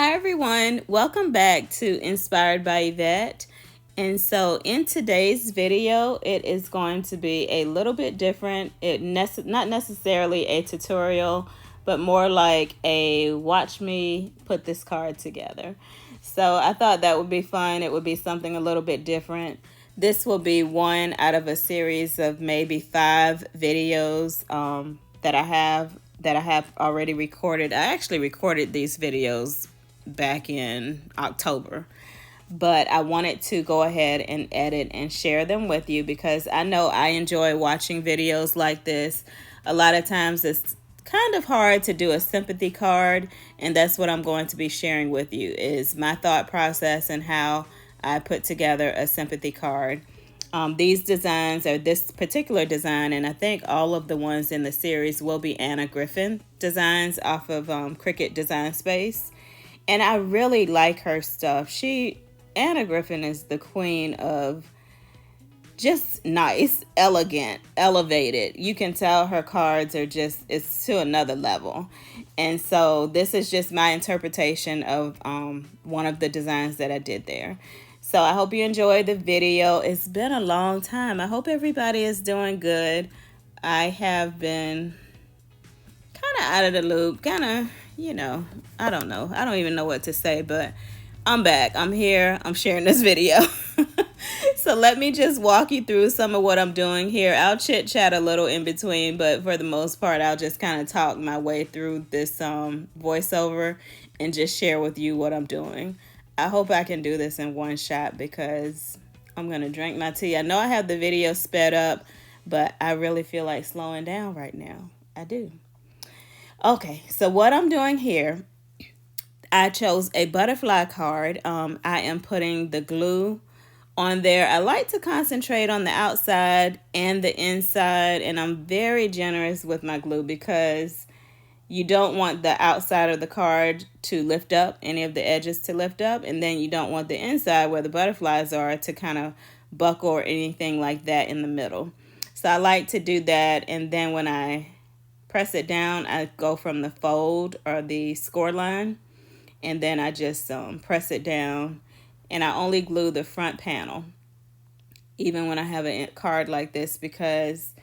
Hi everyone, welcome back to Inspired by Yvette. And so in today's video, it is going to be a little bit different. Not necessarily a tutorial, but more like a watch me put this card together. So I thought that would be fun. It would be something a little bit different. This will be one out of a series of maybe 5 videos that I have already recorded. I actually recorded these videos back in October, but I wanted to go ahead and edit and share them with you because I know I enjoy watching videos like this. A lot of times it's kind of hard to do a sympathy card, and that's what I'm going to be sharing with you is my thought process and how I put together a sympathy card. These designs are this particular design, and I think all of the ones in the series will be Anna Griffin designs off of Cricut Design Space. And I really like her stuff. Anna Griffin is the queen of just nice, elegant, elevated. You can tell her cards are it's to another level. And so this is just my interpretation of one of the designs that I did there. So I hope you enjoyed the video. It's been a long time. I hope everybody is doing good. I have been kind of out of the loop, kind of, I don't know. I don't even know what to say, but I'm back. I'm here. I'm sharing this video. So let me just walk you through some of what I'm doing here. I'll chit chat a little in between, but for the most part, I'll just kind of talk my way through this voiceover and just share with you what I'm doing. I hope I can do this in one shot because I'm going to drink my tea. I know I have the video sped up, but I really feel like slowing down right now. I do. Okay, so what I'm doing here, I chose a butterfly card. I am putting the glue on there. I like to concentrate on the outside and the inside, and I'm very generous with my glue because you don't want the outside of the card to lift up, any of the edges to lift up, and then you don't want the inside where the butterflies are to kind of buckle or anything like that in the middle. So I like to do that, and then when I press it down, I go from the fold or the score line, and then I just press it down, and I only glue the front panel even when I have a card like this because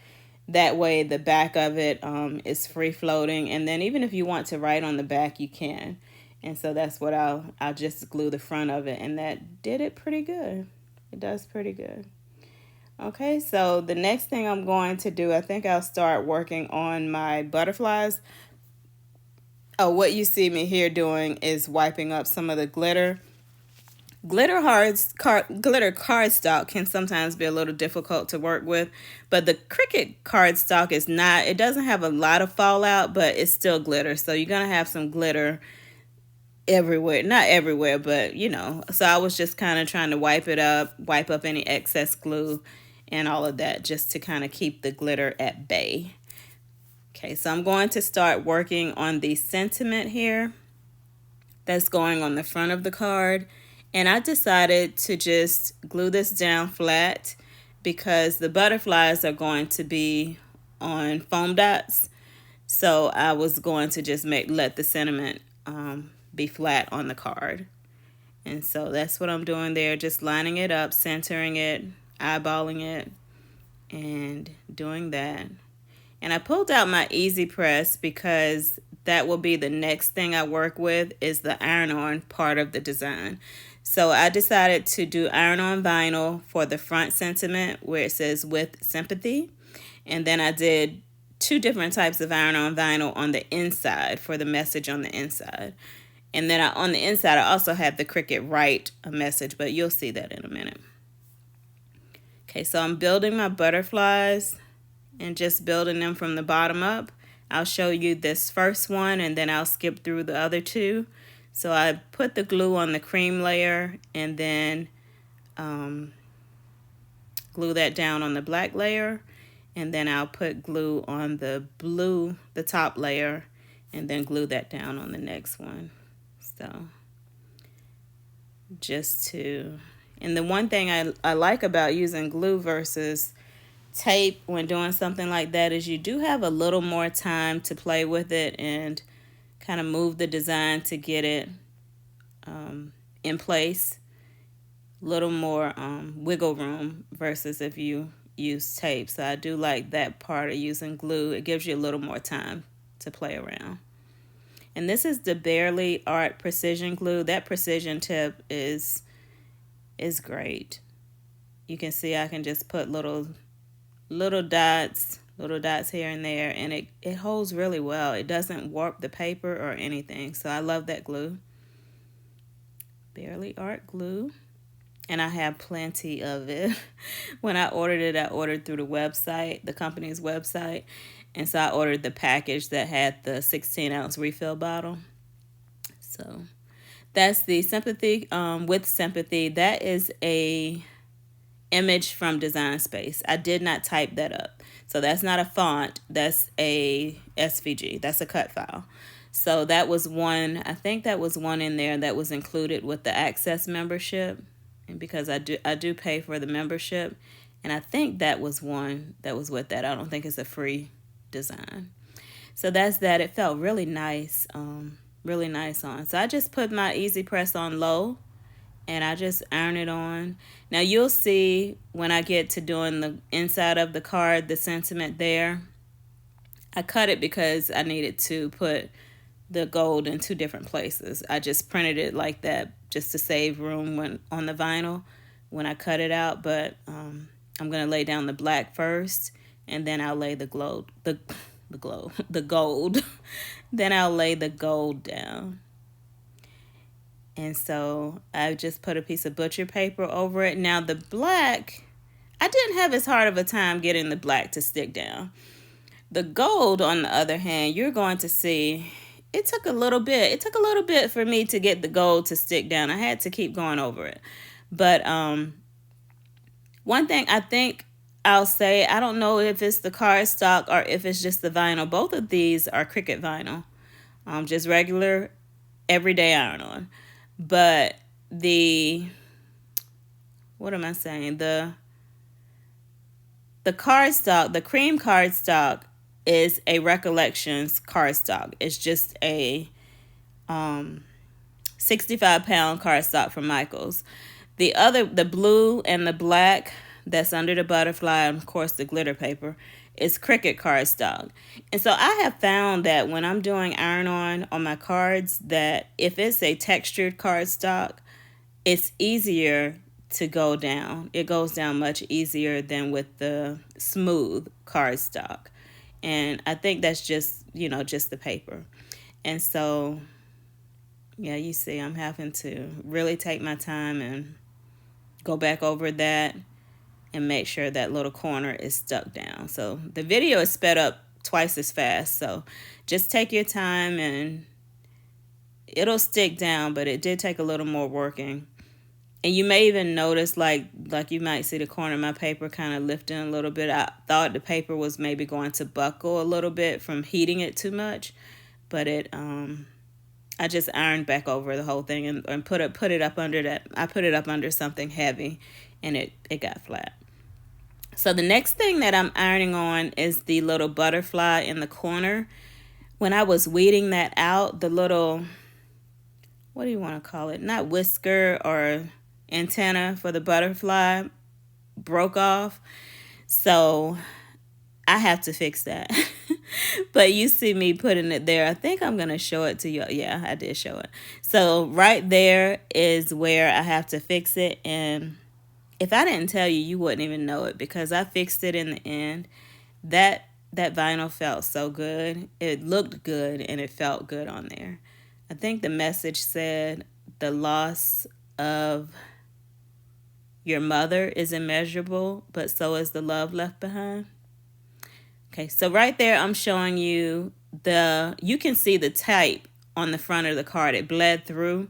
that way the back of it is free floating, and then even if you want to write on the back you can. And so that's what I'll just glue the front of it, and that did it pretty good. It does pretty good. Okay, so the next thing I'm going to do, I think I'll start working on my butterflies. Oh, what you see me here doing is wiping up some of the glitter. Glitter cardstock can sometimes be a little difficult to work with, but the Cricut cardstock is not. It doesn't have a lot of fallout, but it's still glitter. So you're going to have some glitter everywhere. Not everywhere, but So I was just kind of trying to wipe up any excess glue and all of that just to kind of keep the glitter at bay. Okay, so I'm going to start working on the sentiment here that's going on the front of the card. And I decided to just glue this down flat because the butterflies are going to be on foam dots. So I was going to just let the sentiment be flat on the card. And so that's what I'm doing there, just lining it up, centering it, eyeballing it, and doing that. And I pulled out my easy press because that will be the next thing I work with is the iron-on part of the design. So I decided to do iron-on vinyl for the front sentiment where it says with sympathy. And then I did 2 different types of iron-on vinyl on the inside for the message on the inside. And then on the inside, I also had the Cricut write a message, but you'll see that in a minute. Okay, so I'm building my butterflies and just building them from the bottom up. I'll show you this first one and then I'll skip through the other 2. So I put the glue on the cream layer and then glue that down on the black layer, and then I'll put glue on the blue, the top layer, and then glue that down on the next one. So and the one thing I like about using glue versus tape when doing something like that is you do have a little more time to play with it and kind of move the design to get it in place, little more wiggle room versus if you use tape. So I do like that part of using glue. It gives you a little more time to play around. And this is the Barely Art Precision Glue. That precision tip is great. You can see I can just put little dots here and there, and it holds really well. It doesn't warp the paper or anything. So I love that glue. Barely Art glue. And I have plenty of it. When I ordered it, I ordered through the website, the company's website. And so I ordered the package that had the 16-ounce refill bottle. So that's the Sympathy with Sympathy. That is a image from Design Space. I did not type that up. So that's not a font. That's a SVG. That's a cut file. So that was one, I think that was one in there that was included with the Access membership. And because I do pay for the membership, and I think that was one that was with that. I don't think it's a free design. So that's that. It felt really nice, really nice on. So I just put my Easy Press on low, and I just iron it on. Now you'll see when I get to doing the inside of the card, the sentiment there, I cut it because I needed to put the gold in two different places. I just printed it like that just to save room when on the vinyl when I cut it out. But I'm gonna lay down the black first, and then I'll lay the gold. Then I'll lay the gold down. And so I just put a piece of butcher paper over it. Now the black, I didn't have as hard of a time getting the black to stick down. The gold, on the other hand, you're going to see it took a little bit. It took a little bit for me to get the gold to stick down. I had to keep going over it. But one thing I think I'll say, I don't know if it's the cardstock or if it's just the vinyl. Both of these are Cricut vinyl. Just regular, everyday iron-on. But what am I saying? The cardstock, the cream cardstock, is a Recollections cardstock. It's just a 65-pound cardstock from Michaels. The blue and the black that's under the butterfly, and of course the glitter paper, is Cricut cardstock. And so I have found that when I'm doing iron-on my cards, that if it's a textured cardstock, it's easier to go down. It goes down much easier than with the smooth cardstock. And I think that's just the paper. And so, yeah, you see, I'm having to really take my time and go back over that and make sure that little corner is stuck down. So the video is sped up twice as fast. So just take your time and it'll stick down, but it did take a little more working. And you may even notice, like you might see the corner of my paper kind of lifting a little bit. I thought the paper was maybe going to buckle a little bit from heating it too much, but I just ironed back over the whole thing and put it up under that. I put it up under something heavy, and it got flat. So the next thing that I'm ironing on is the little butterfly in the corner. When I was weeding that out, the little, what do you want to call it? Not whisker or antenna for the butterfly broke off. So I have to fix that. But you see me putting it there. I think I'm going to show it to you. Yeah, I did show it. So right there is where I have to fix it. And if I didn't tell you, you wouldn't even know it because I fixed it in the end. That vinyl felt so good. It looked good and it felt good on there. I think the message said, the loss of your mother is immeasurable, but so is the love left behind. Okay, so right there I'm showing you you can see the type on the front of the card. It bled through.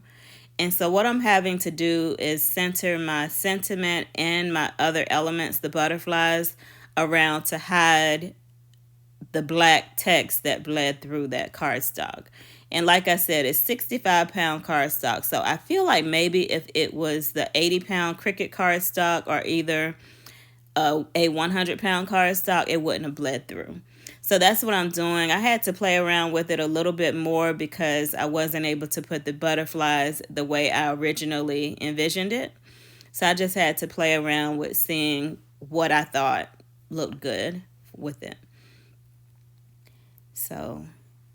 And so what I'm having to do is center my sentiment and my other elements, the butterflies, around to hide the black text that bled through that cardstock. And like I said, it's 65-pound cardstock. So I feel like maybe if it was the 80-pound Cricut cardstock or either a 100-pound cardstock, it wouldn't have bled through. So So that's what I'm doing. I had to play around with it a little bit more because I wasn't able to put the butterflies the way I originally envisioned it. So I just had to play around with seeing what I thought looked good with it. So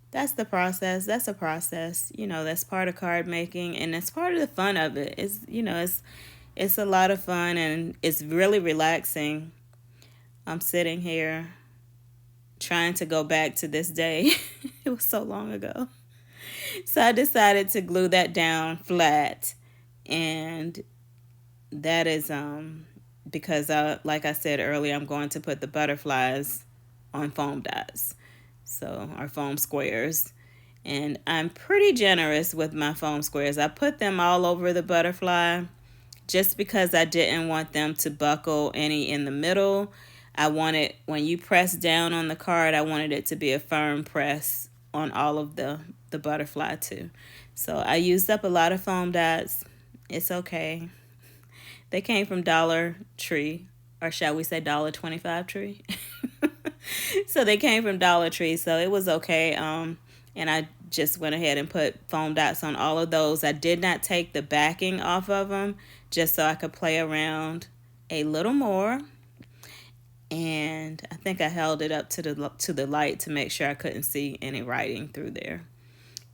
that's the process. That's a process. That's part of card making, and it's part of the fun of it. It's a lot of fun, and it's really relaxing. I'm sitting here trying to go back to this day. It was so long ago. So I decided to glue that down flat, and that is because like I said earlier, I'm going to put the butterflies on foam dots, so our foam squares. And I'm pretty generous with my foam squares. I put them all over the butterfly just because I didn't want them to buckle any in the middle. I wanted, when you press down on the card, I wanted it to be a firm press on all of the butterfly too. So I used up a lot of foam dots. It's okay. They came from Dollar Tree, or shall we say $1.25 Tree. So they came from Dollar Tree, so it was okay. And I just went ahead and put foam dots on all of those. I did not take the backing off of them, just so I could play around a little more. And I think I held it up to the light to make sure I couldn't see any writing through there.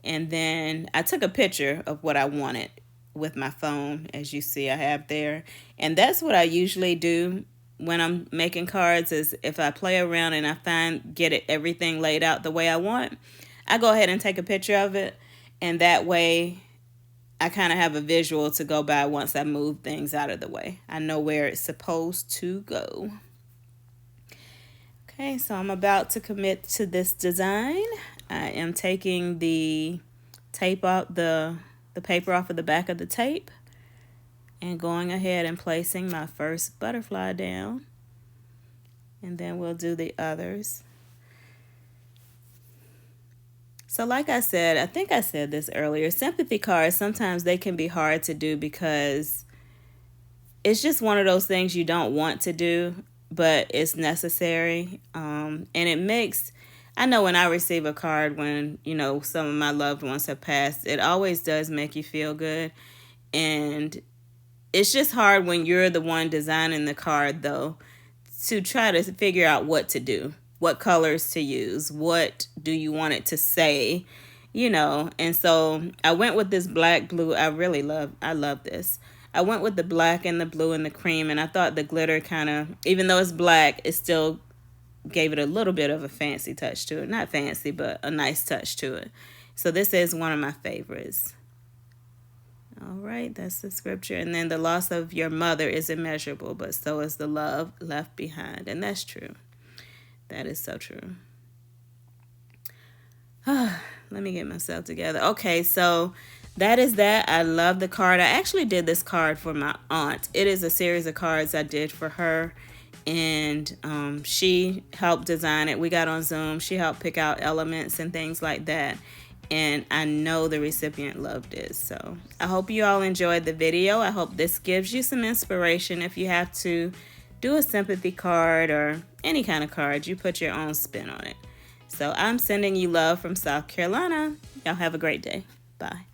And then I took a picture of what I wanted with my phone, as you see I have there. And that's what I usually do when I'm making cards, is if I play around and I get everything laid out the way I want, I go ahead and take a picture of it. And that way I kind of have a visual to go by once I move things out of the way. I know where it's supposed to go. Okay, so I'm about to commit to this design. I am taking the tape off, the paper off of the back of the tape, and going ahead and placing my first butterfly down. And then we'll do the others. So like I said, I think I said this earlier, sympathy cards, sometimes they can be hard to do because it's just one of those things you don't want to do, but it's necessary. And it makes, I know when I receive a card when, some of my loved ones have passed, it always does make you feel good. And it's just hard when you're the one designing the card, though, to try to figure out what to do, what colors to use, what do you want it to say, And so I went with this black blue. I love this. I went with the black and the blue and the cream, and I thought the glitter kind of, even though it's black, it still gave it a little bit of a fancy touch to it. Not fancy, but a nice touch to it. So this is one of my favorites. All right, that's the scripture. And then the loss of your mother is immeasurable, but so is the love left behind. And that's true. That is so true. Let me get myself together. Okay, so that is that. I love the card. I actually did this card for my aunt. It is a series of cards I did for her, and she helped design it. We got on Zoom. She helped pick out elements and things like that, and I know the recipient loved it. So I hope you all enjoyed the video. I hope this gives you some inspiration if you have to do a sympathy card or any kind of card. You put your own spin on it. So I'm sending you love from South Carolina. Y'all have a great day. Bye.